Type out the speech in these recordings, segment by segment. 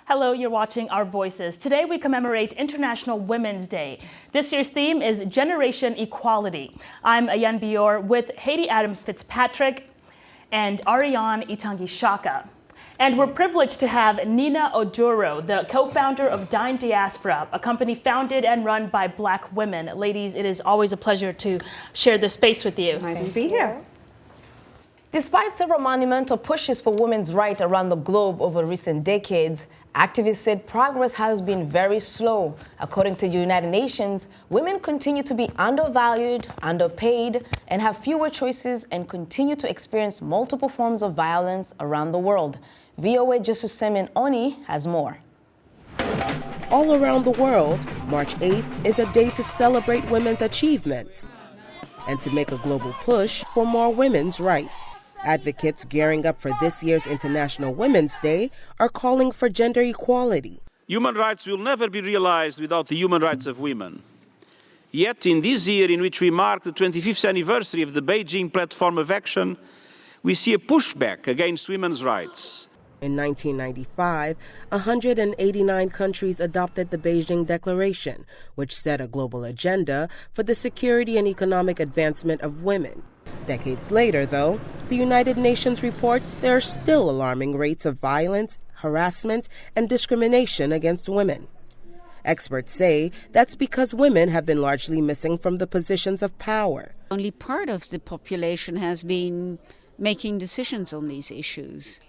Hello, you're watching Our Voices. Today we commemorate International Women's Day. This year's theme is Generation Equality. I'm Ayen Bior with Hayde FitzPatrick and Auriane Itangishaka. And we're privileged to have Nina Oduro, the co-founder of Dine Diaspora, a company founded and run by Black women. Ladies, it is always a pleasure to share this space with you. Nice to be here. Despite several monumental pushes for women's rights around the globe over recent decades, activists said progress has been very slow. According to the United Nations, women continue to be undervalued, underpaid, and have fewer choices and continue to experience multiple forms of violence around the world. VOA Justice Oni has more. All around the world, March 8th is a day to celebrate women's achievements and to make a global push for more women's rights. Advocates gearing up for this year's International Women's Day are calling for gender equality. Human rights will never be realized without the human rights of women. Yet, in this year in which we mark the 25th anniversary of the Beijing Platform of Action, we see a pushback against women's rights. In 1995, 189 countries adopted the Beijing Declaration, which set a global agenda for the security and economic advancement of women. Decades later, though, the United Nations reports there are still alarming rates of violence, harassment, and discrimination against women. Experts say that's because women have been largely missing from the positions of power. Only part of the population has been making decisions on these issues.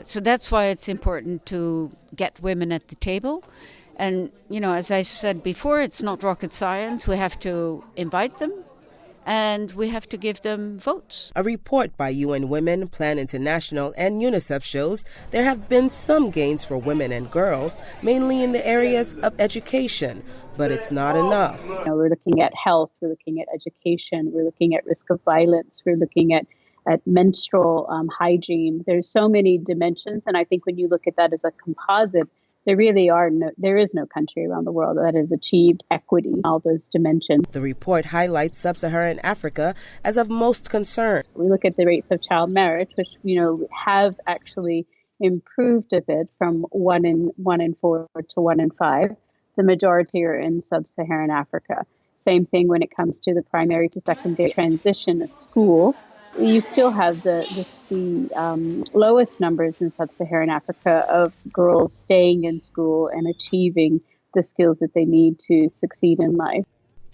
So that's why it's important to get women at the table. And, you know, as I said before, it's not rocket science. We have to invite them and we have to give them votes. A report by UN Women, Plan International, and UNICEF shows there have been some gains for women and girls, mainly in the areas of education, but it's not enough. We're looking at health, we're looking at education, we're looking at risk of violence, we're looking at menstrual hygiene. There's so many dimensions, and I think when you look at that as a composite, there is no country around the world that has achieved equity in all those dimensions. The report highlights sub-Saharan Africa as of most concern. We look at the rates of child marriage, which have actually improved a bit from 1 in 4 to 1 in 5. The majority are in sub-Saharan Africa. Same thing when it comes to the primary to secondary transition of school. You still have the lowest numbers in sub-Saharan Africa of girls staying in school and achieving the skills that they need to succeed in life.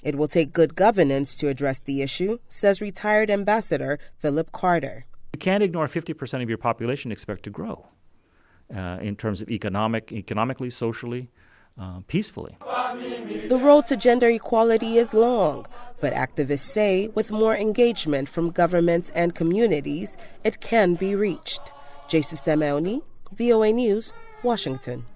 It will take good governance to address the issue, says retired Ambassador Philip Carter. You can't ignore 50% of your population expect to grow in terms of economically, socially, peacefully. The road to gender equality is long, but activists say with more engagement from governments and communities, it can be reached. Jesus Oni, VOA News, Washington.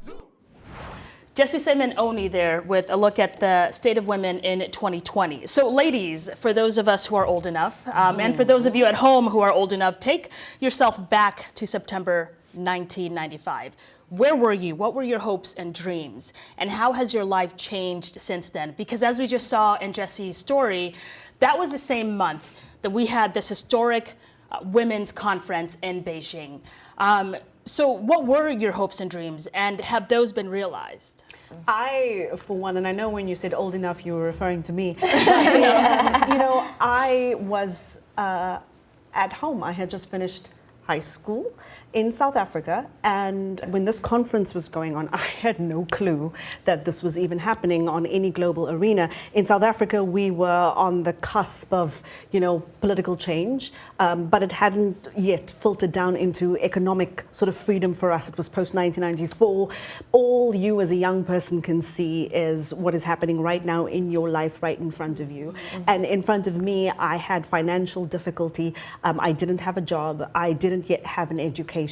Jesus Oni there with a look at the state of women in 2020. So ladies, for those of us who are old enough, and for those of you at home who are old enough, take yourself back to September 1995. Where were you? What were your hopes and dreams? And how has your life changed since then? Because as we just saw in Jesse's story, that was the same month that we had this historic women's conference in Beijing. So what were your hopes and dreams, and have those been realized? I, for one, and I know when you said old enough, you were referring to me. I was at home. I had just finished high school in South Africa, and when this conference was going on, I had no clue that this was even happening on any global arena. In South Africa, we were on the cusp of, political change, but it hadn't yet filtered down into economic sort of freedom for us. It was post-1994. All you as a young person can see is what is happening right now in your life, right in front of you. Mm-hmm. And in front of me, I had financial difficulty. I didn't have a job. I didn't yet have an education.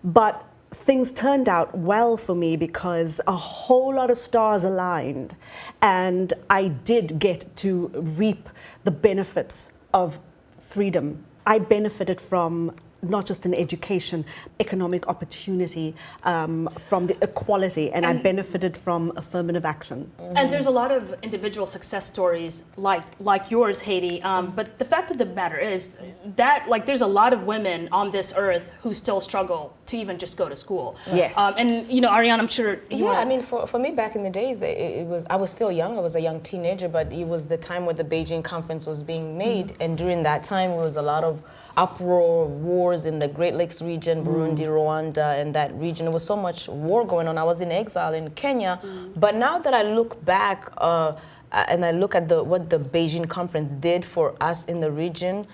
But things turned out well for me because a whole lot of stars aligned, and I did get to reap the benefits of freedom. I benefited from not just in education, economic opportunity from the equality, and I benefited from affirmative action. And there's a lot of individual success stories like yours, Hayde. But the fact of the matter is that there's a lot of women on this earth who still struggle to even just go to school. Yes. And Auriane, I'm sure. I mean, for me back in the days, I was still young. I was a young teenager, but it was the time where the Beijing conference was being made, and during that time, there was a lot of uproar, wars in the Great Lakes region, Burundi, Rwanda, and that region. There was so much war going on. I was in exile in Kenya, but now that I look back and I look at what the Beijing conference did for us in the region,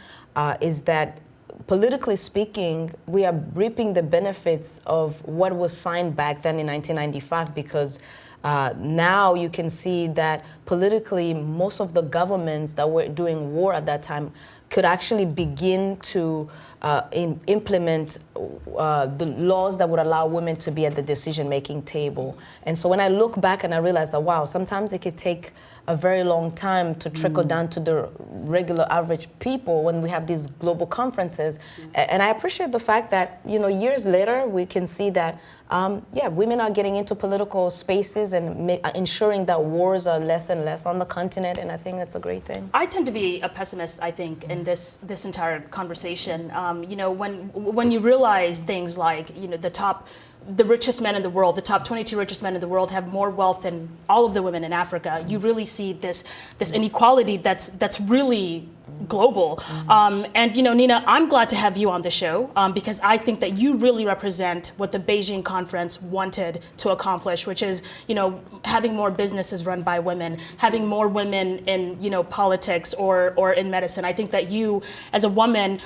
is that politically speaking, we are reaping the benefits of what was signed back then in 1995, because now you can see that politically most of the governments that were doing war at that time could actually begin to implement the laws that would allow women to be at the decision-making table. And so when I look back and I realize that, wow, sometimes it could take a very long time to trickle down to the regular average people when we have these global conferences. And I appreciate the fact that, years later, we can see that, women are getting into political spaces and ensuring that wars are less and less on the continent, and I think that's a great thing. I tend to be a pessimist, I think, in this entire conversation. When you realize things like, the richest men in the world, the top 22 richest men in the world have more wealth than all of the women in Africa, you really see this inequality that's really global. And Nina, I'm glad to have you on the show because I think that you really represent what the Beijing conference wanted to accomplish, which is, having more businesses run by women, having more women in, politics or in medicine. I think that you, as a woman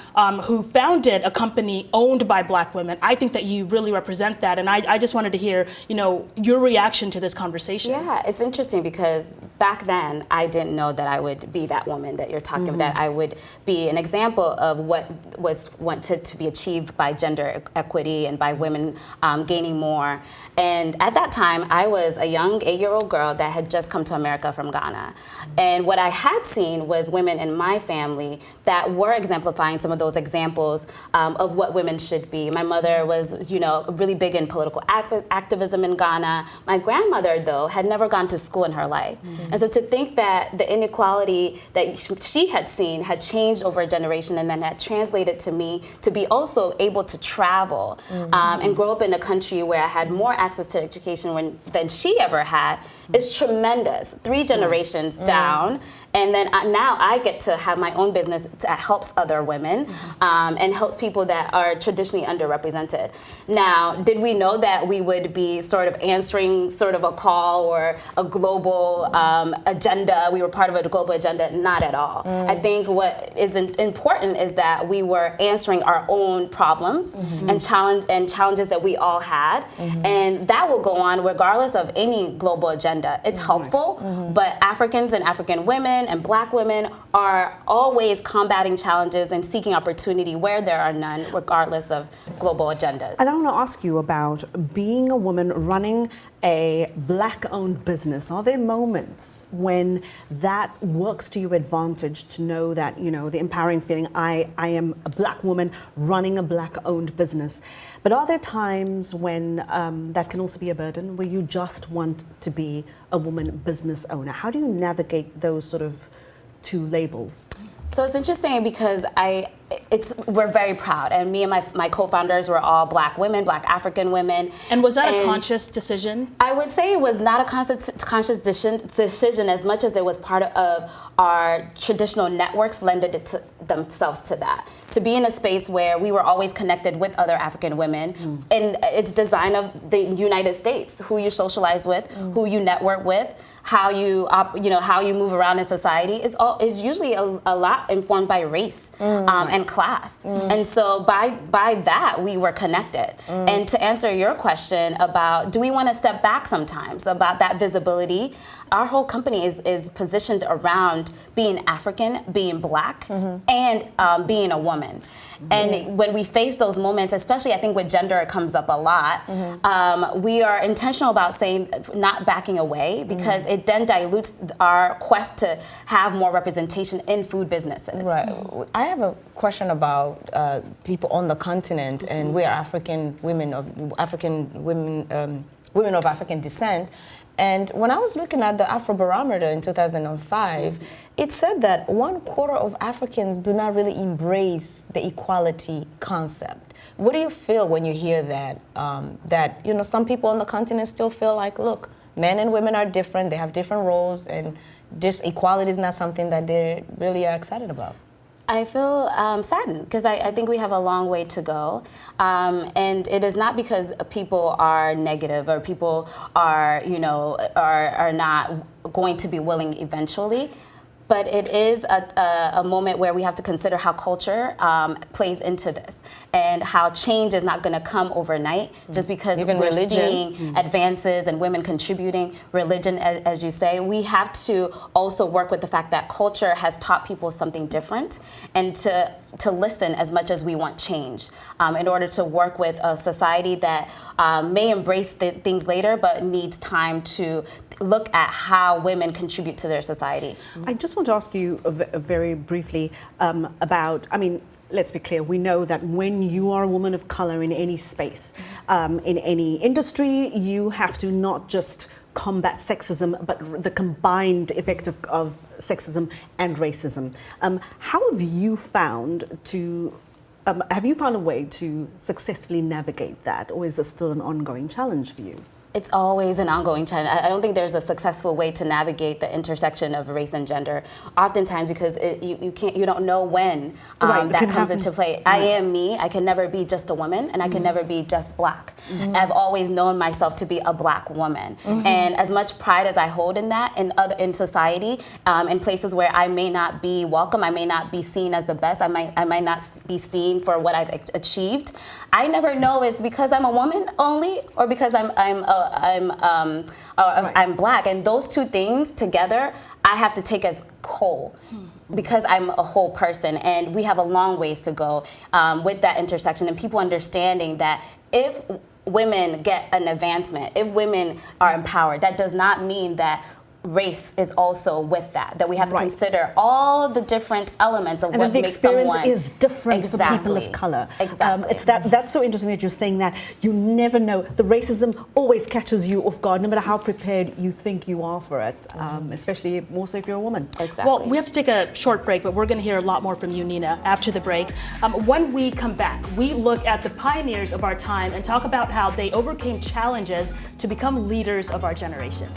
who founded a company owned by Black women, I think that you really represent that. And I just wanted to hear, your reaction to this conversation. Yeah, it's interesting because back then I didn't know that I would be that woman that you're talking about, that I would be an example of what was wanted to be achieved by gender equity and by women gaining more. And at that time, I was a young 8-year-old girl that had just come to America from Ghana. And what I had seen was women in my family that were exemplifying some of those examples of what women should be. My mother was, really big in political activism in Ghana. My grandmother, though, had never gone to school in her life. And so to think that the inequality that she had seen had changed over a generation and then had translated to me to be also able to travel and grow up in a country where I had more access to education than she ever had is tremendous. 3 generations down. And then now I get to have my own business that helps other women and helps people that are traditionally underrepresented. Now, did we know that we would be sort of answering sort of a call or a global agenda? We were part of a global agenda? Not at all. I think what is important is that we were answering our own problems and challenges that we all had. And that will go on regardless of any global agenda. It's helpful, but Africans and African women and Black women are always combating challenges and seeking opportunity where there are none, regardless of global agendas. And I want to ask you about being a woman running a Black-owned business. Are there moments when that works to your advantage to know that, the empowering feeling, I am a Black woman running a Black-owned business? But are there times when that can also be a burden, where you just want to be a woman business owner? How do you navigate those sort of 2 labels? So it's interesting because we're very proud, and me and my co-founders were all Black women, Black African women. And was that a conscious decision? I would say it was not a conscious decision as much as it was part of our traditional networks lended themselves to that. To be in a space where we were always connected with other African women, and it's design of the United States, who you socialize with, who you network with, how you how you move around in society is usually a lot informed by race and class. And so by that we were connected. And to answer your question about do we want to step back sometimes about that visibility, our whole company is positioned around being African, being Black, and being a woman. And when we face those moments, especially I think with gender, it comes up a lot. We are intentional about saying not backing away because it then dilutes our quest to have more representation in food businesses. Right. I have a question about people on the continent, and we are African women of women of African descent. And when I was looking at the Afrobarometer in 2005, it said that 1/4 of Africans do not really embrace the equality concept. What do you feel when you hear that? That some people on the continent still feel like, look, men and women are different, they have different roles, and just equality is not something that they really are excited about. I feel saddened because I think we have a long way to go. And it is not because people are negative or people are, are not going to be willing eventually. But it is a moment where we have to consider how culture plays into this and how change is not going to come overnight just because we're seeing advances and women contributing, religion, as you say. We have to also work with the fact that culture has taught people something different and to listen as much as we want change in order to work with a society that may embrace things later but needs time to look at how women contribute to their society. I just want to ask you very briefly about, let's be clear, we know that when you are a woman of color in any space, in any industry, you have to not just combat sexism, but the combined effect of sexism and racism. How have you found a way to successfully navigate that, or is this still an ongoing challenge for you? It's always an ongoing challenge. I don't think there's a successful way to navigate the intersection of race and gender. Oftentimes, because you don't know when that comes into play. I am me. I can never be just a woman, and I can never be just black. I've always known myself to be a black woman, and as much pride as I hold in that, in society, in places where I may not be welcome, I may not be seen as the best. I might not be seen for what I've achieved. I never know it's because I'm a woman only, or because I'm black, and those two things together I have to take as whole because I'm a whole person, and we have a long ways to go with that intersection and people understanding that if women get an advancement, if women are empowered, that does not mean that race is also with that we have to consider all the different elements of what makes someone. And the experience is different for people of color. Exactly. That's so interesting that you're saying that. You never know. The racism always catches you off guard, no matter how prepared you think you are for it, especially more so if you're a woman. Exactly. Well, we have to take a short break, but we're going to hear a lot more from you, Nina, after the break. When we come back, we look at the pioneers of our time and talk about how they overcame challenges to become leaders of our generation.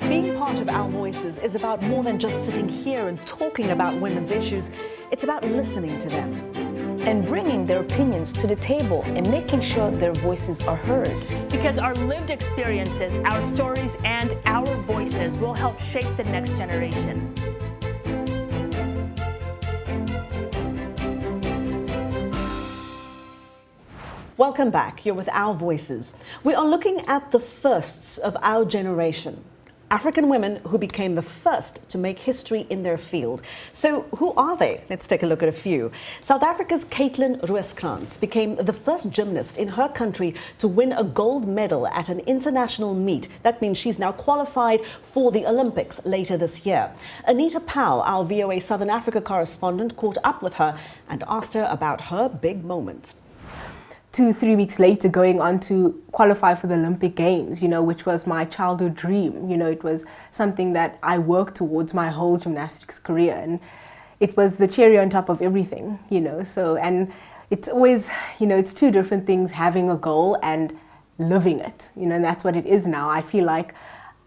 Being part of Our Voices is about more than just sitting here and talking about women's issues. It's about listening to them and bringing their opinions to the table and making sure their voices are heard. Because our lived experiences, our stories, and our voices will help shape the next generation. Welcome back. You're with Our Voices. We are looking at the firsts of our generation. African women who became the first to make history in their field. So who are they? Let's take a look at a few. South Africa's Caitlin Rooskrans became the first gymnast in her country to win a gold medal at an international meet. That means she's now qualified for the Olympics later this year. Anita Powell, our VOA Southern Africa correspondent, caught up with her and asked her about her big moment. 2-3 weeks later, going on to qualify for the Olympic Games, which was my childhood dream. It was something that I worked towards my whole gymnastics career, and it was the cherry on top of everything, So, and it's always, it's two different things, having a goal and living it, and that's what it is now. I feel like,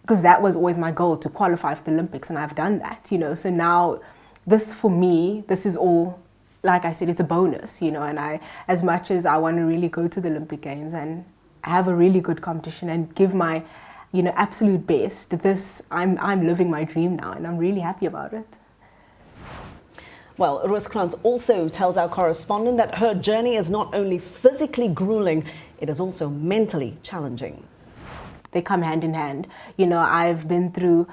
because that was always my goal, to qualify for the Olympics, and I've done that, So now, this for me, this is all, like I said, it's a bonus, and as much as I want to really go to the Olympic Games and have a really good competition and give my, absolute best, I'm living my dream now, and I'm really happy about it. Well, Rooskrans also tells our correspondent that her journey is not only physically grueling, it is also mentally challenging. they come hand in hand. You know, I've been through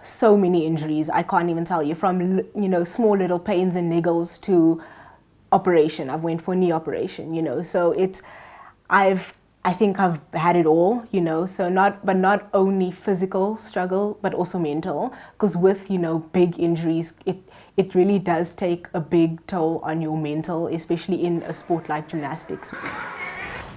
so many injuries. I can't even tell you, from, you know, small little pains and niggles to operation. I've went for knee operation, you know, so I think I've had it all, you know, so not only physical struggle, but also mental, because with, you know, big injuries, it really does take a big toll on your mental, especially in a sport like gymnastics.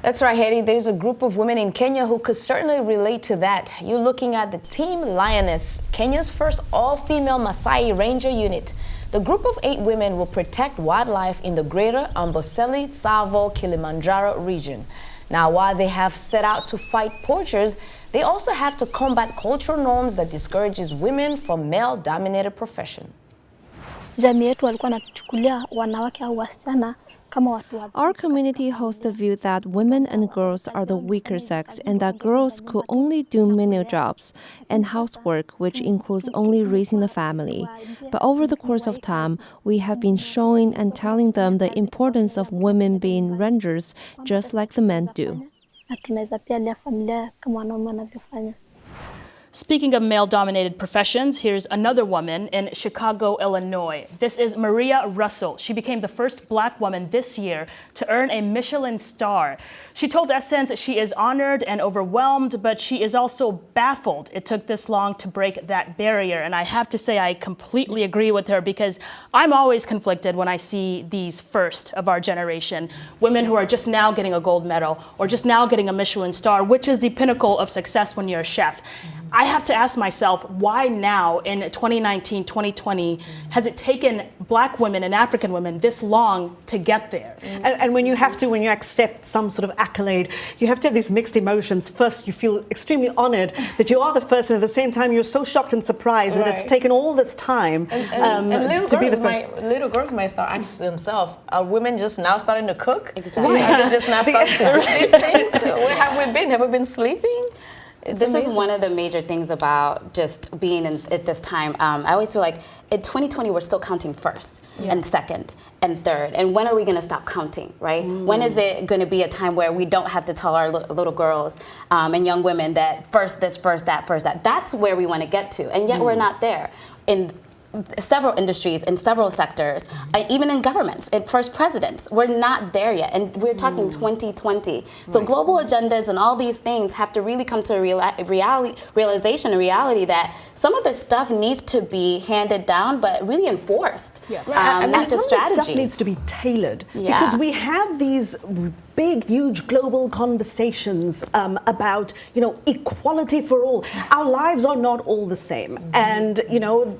That's right, Hayde. There's a group of women in Kenya who could certainly relate to that. You're looking at the Team Lioness, Kenya's first all-female Maasai Ranger unit. The group of 8 women will protect wildlife in the greater Amboseli, Tsavo, Kilimanjaro region. Now, while they have set out to fight poachers, they also have to combat cultural norms that discourages women from male-dominated professions. Our community holds the view that women and girls are the weaker sex and that girls could only do menial jobs and housework, which includes only raising the family. But over the course of time, we have been showing and telling them the importance of women being rangers, just like the men do. Speaking of male-dominated professions, here's another woman in Chicago, Illinois. This is Maria Russell. She became the first Black woman this year to earn a Michelin star. She told Essence she is honored and overwhelmed, but she is also baffled it took this long to break that barrier. And I have to say I completely agree with her, because I'm always conflicted when I see these first of our generation, women who are just now getting a gold medal or just now getting a Michelin star, which is the pinnacle of success when you're a chef. I have to ask myself, why now in 2019, 2020, has it taken Black women and African women this long to get there? And when you accept some sort of accolade, you have to have these mixed emotions. First, you feel extremely honored that you are the first, and at the same time, you're so shocked and surprised that it's taken all this time to be the first. Little girls might start asking themselves, are women just now starting to cook? Exactly. Are they just now starting to do these things? Where have we been? Have we been sleeping? This is one of the major things about just being at this time. I always feel like in 2020, we're still counting first and second and third. And when are we going to stop counting, right? When is it going to be a time where we don't have to tell our little girls and young women that first this, first that, first that? That's where we want to get to. And yet we're not there. In several industries, in several sectors, even in governments, in first presidents, we're not there yet. And we're talking 2020. So global agendas and all these things have to really come to a realization, a reality that some of this stuff needs to be handed down, but really enforced. Not just strategy. Some stuff needs to be tailored because we have these big, huge global conversations about, equality for all. Our lives are not all the same. And,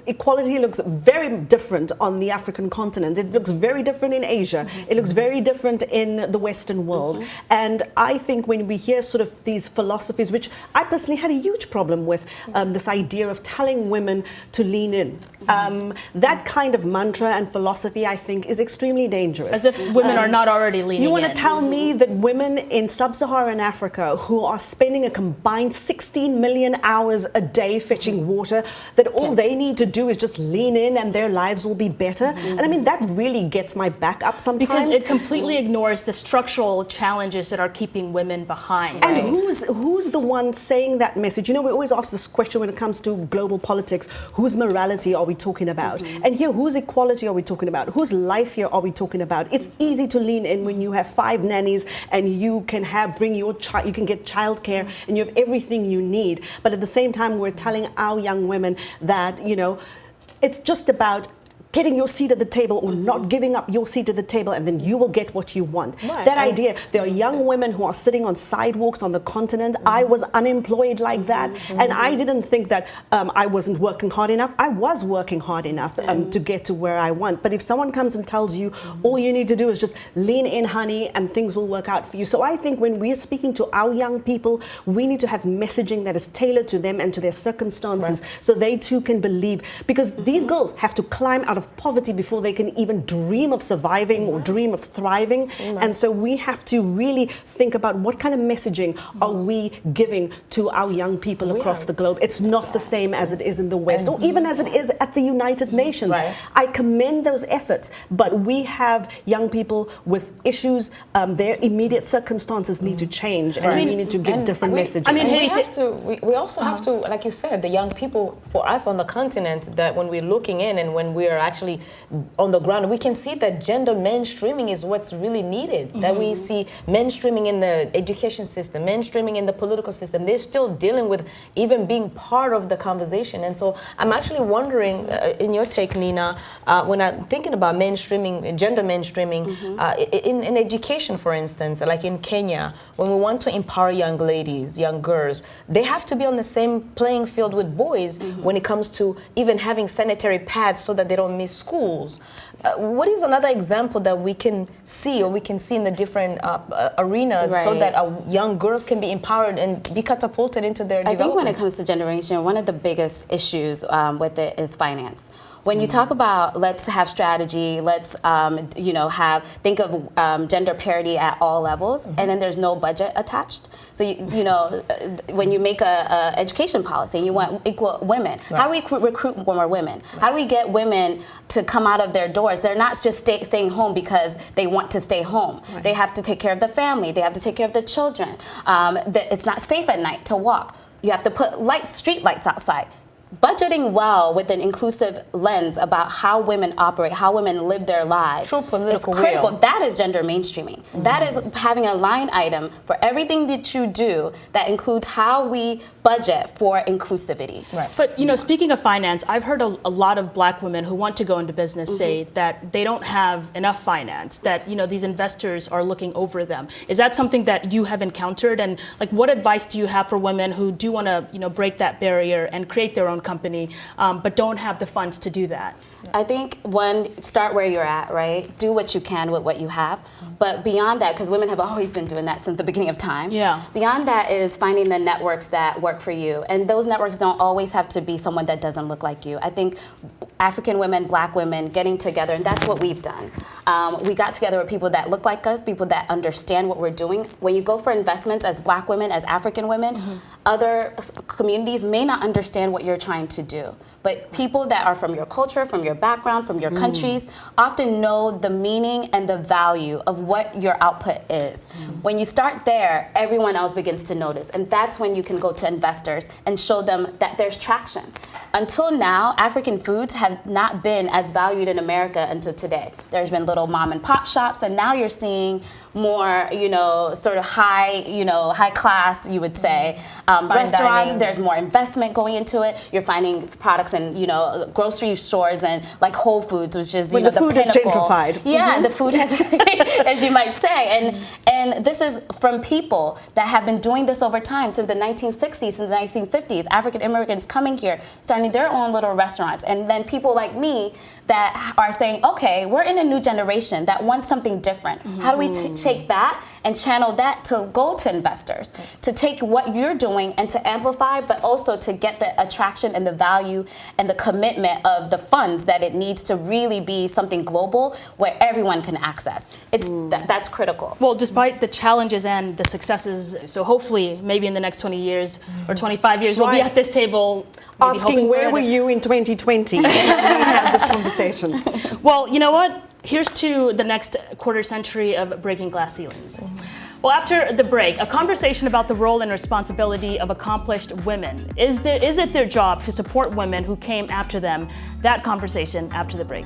equality looks very different on the African continent. It looks very different in Asia. It looks very different in the Western world. And I think when we hear sort of these philosophies, which I personally had a huge problem with, this idea of telling women to lean in. That kind of mantra and philosophy, I think, is extremely dangerous. As if women are not already leaning in. You want to tell me that women in sub-Saharan Africa who are spending a combined 16 million hours a day fetching water, that all they need to do is just lean in and their lives will be better? And I mean, that really gets my back up sometimes. Because it completely ignores the structural challenges that are keeping women behind. And who's the one saying that message? We always ask this question when it comes to global politics. Whose morality are we talking about? And here, whose equality are we talking about? Whose life here are we talking about? It's easy to lean in when you have 5 nannies and you can bring your child, you can get childcare and you have everything you need. But at the same time, we're telling our young women that, it's just about getting your seat at the table or not giving up your seat at the table, and then you will get what you want. That idea, there are young women who are sitting on sidewalks on the continent. I was unemployed like that, and I didn't think that I wasn't working hard enough. I was working hard enough to get to where I want. But if someone comes and tells you all you need to do is just lean in, honey, and things will work out for you. So I think when we're speaking to our young people, we need to have messaging that is tailored to them and to their circumstances, so they too can believe. Because these girls have to climb out of of poverty before they can even dream of surviving or dream of thriving. And so we have to really think about what kind of messaging are we giving to our young people across the globe. It's not the same as it is in the West, or even as it is at the United Nations. I commend those efforts, but we have young people with issues. Their immediate circumstances need to change, and we need to give different messaging. I mean, we also have to, like you said, the young people, for us on the continent, that when we're looking in and when we're actually on the ground, we can see that gender mainstreaming is what's really needed. That we see mainstreaming in the education system, mainstreaming in the political system. They're still dealing with even being part of the conversation. And so I'm actually wondering, in your take, Nina, when I'm thinking about mainstreaming, gender mainstreaming, in education, for instance, like in Kenya, when we want to empower young ladies, young girls, they have to be on the same playing field with boys when it comes to even having sanitary pads so that they don't miss schools. What is another example that we can see, or we can see in the different arenas, so that young girls can be empowered and be catapulted into their development? I think when it comes to generation, one of the biggest issues with it is finance. When you talk about let's have strategy, let's think of gender parity at all levels, and then there's no budget attached. So when you make a education policy and you want equal women, how do we recruit more women? How do we get women to come out of their doors? They're not just staying home because they want to stay home. They have to take care of the family. They have to take care of the children. It's not safe at night to walk. You have to put street lights outside. Budgeting well with an inclusive lens about how women operate, how women live their lives. True political is critical. will. That is gender mainstreaming. That is having a line item for everything that you do that includes how we budget for inclusivity. But speaking of finance, I've heard a lot of Black women who want to go into business say that they don't have enough finance, that these investors are looking over them. Is that something that you have encountered? And what advice do you have for women who do want to break that barrier and create their own company, but don't have the funds to do that? I think start where you're at, right? Do what you can with what you have. But beyond that, because women have always been doing that since the beginning of time. Beyond that is finding the networks that work for you. And those networks don't always have to be someone that doesn't look like you. I think African women, Black women getting together, and that's what we've done. We got together with people that look like us, people that understand what we're doing. When you go for investments as Black women, as African women, other communities may not understand what you're trying to do. But people that are from your culture, from your background, from your countries, often know the meaning and the value of what your output is. When you start there, everyone else begins to notice. And that's when you can go to investors and show them that there's traction. Until now, African foods have not been as valued in America until today. There's been little mom and pop shops, and now you're seeing more, sort of high class, you would say, restaurants. Dining. There's more investment going into it. You're finding products in, grocery stores and like Whole Foods, which is, the food pinnacle. Is gentrified. Yeah, the food has, as you might say. And this is from people that have been doing this over time, since the 1960s, since the 1950s, African immigrants coming here, starting their own little restaurants. And then people like me that are saying, okay, we're in a new generation that wants something different. How do we take that and channel that to go to investors, to take what you're doing and to amplify, but also to get the attraction and the value and the commitment of the funds that it needs to really be something global where everyone can access. That's critical. Well, despite the challenges and the successes, so hopefully maybe in the next 20 years or 25 years, we'll be at this table asking where were you in 2020 when we had this conversation. Well, you know what? Here's to the next quarter century of breaking glass ceilings. Well, after the break, a conversation about the role and responsibility of accomplished women. Is it their job to support women who came after them? That conversation after the break.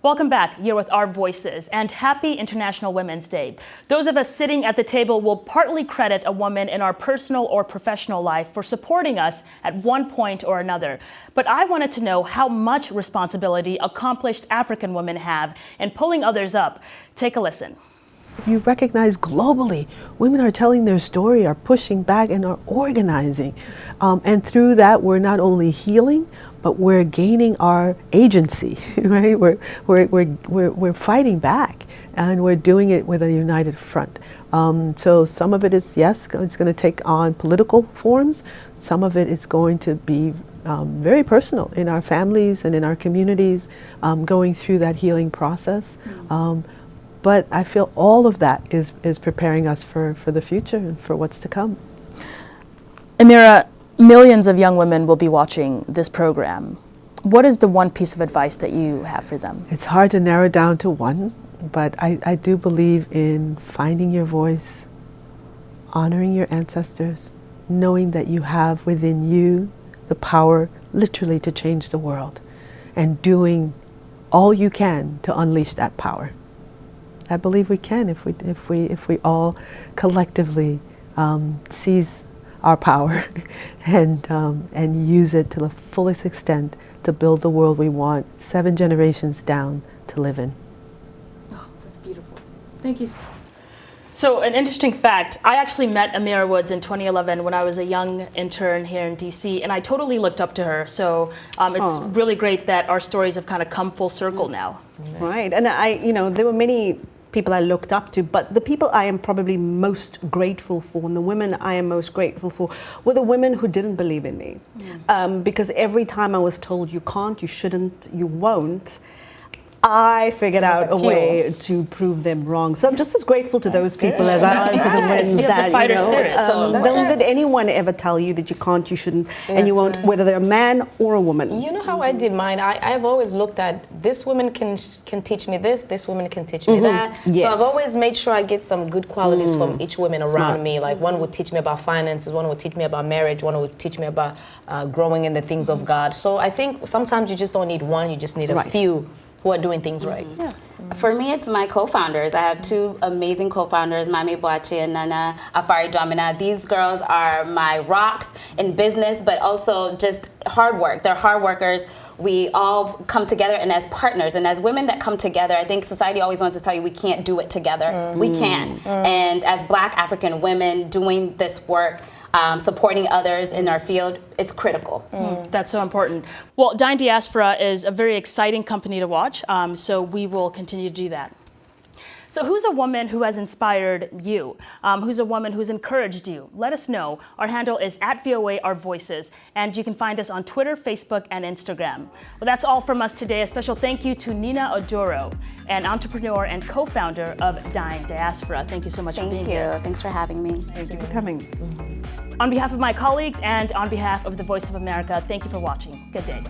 Welcome back. You're with Our Voices, and happy International Women's Day. Those of us sitting at the table will partly credit a woman in our personal or professional life for supporting us at one point or another. But I wanted to know how much responsibility accomplished African women have in pulling others up. Take a listen. You recognize globally, women are telling their story, are pushing back, and are organizing. And through that, we're not only healing, but we're gaining our agency, right? We're fighting back, and we're doing it with a united front. So some of it is, yes, it's going to take on political forms. Some of it is going to be very personal in our families and in our communities, going through that healing process. But I feel all of that is preparing us for the future and for what's to come. Amira, millions of young women will be watching this program. What is the one piece of advice that you have for them? It's hard to narrow down to one, but I do believe in finding your voice, honoring your ancestors, knowing that you have within you the power literally to change the world, and doing all you can to unleash that power. I believe we can if we all collectively seize our power and use it to the fullest extent to build the world we want 7 generations down to live in. Oh, that's beautiful. Thank you. So an interesting fact, I actually met Amira Woods in 2011 when I was a young intern here in DC, and I totally looked up to her. So it's really great that our stories have kind of come full circle now. Right, and there were many people I looked up to, but the people I am probably most grateful for, and the women I am most grateful for, were the women who didn't believe in me. Because every time I was told, you can't, you shouldn't, you won't, I figured out a way to prove them wrong. So I'm just as grateful to those people as I am to the ones that, don't let anyone ever tell you that you can't, you shouldn't, and you won't, whether they're a man or a woman. You know how I did mine? I've always looked at, this woman can teach me this woman can teach me that. Yes. So I've always made sure I get some good qualities from each woman around me. Like one would teach me about finances, one would teach me about marriage, one would teach me about growing in the things of God. So I think sometimes you just don't need one, you just need a few who are doing things right. Yeah. For me, it's my co-founders. I have 2 amazing co-founders, Mami Boachi and Nana Afari Dwamina. These girls are my rocks in business, but also just hard work. They're hard workers. We all come together, and as partners and as women that come together, I think society always wants to tell you we can't do it together. We can. And as Black African women doing this work, supporting others in our field, it's critical. That's so important. Well, Dine Diaspora is a very exciting company to watch, so we will continue to do that. So who's a woman who has inspired you? Who's a woman who's encouraged you? Let us know. Our handle is @VOA Our Voices, and you can find us on Twitter, Facebook, and Instagram. Well, that's all from us today. A special thank you to Nina Oduro, an entrepreneur and co-founder of Dine Diaspora. Thank you so much for being here. Thank you. Thanks for having me. Thank you for coming. On behalf of my colleagues and on behalf of the Voice of America, thank you for watching. Good day.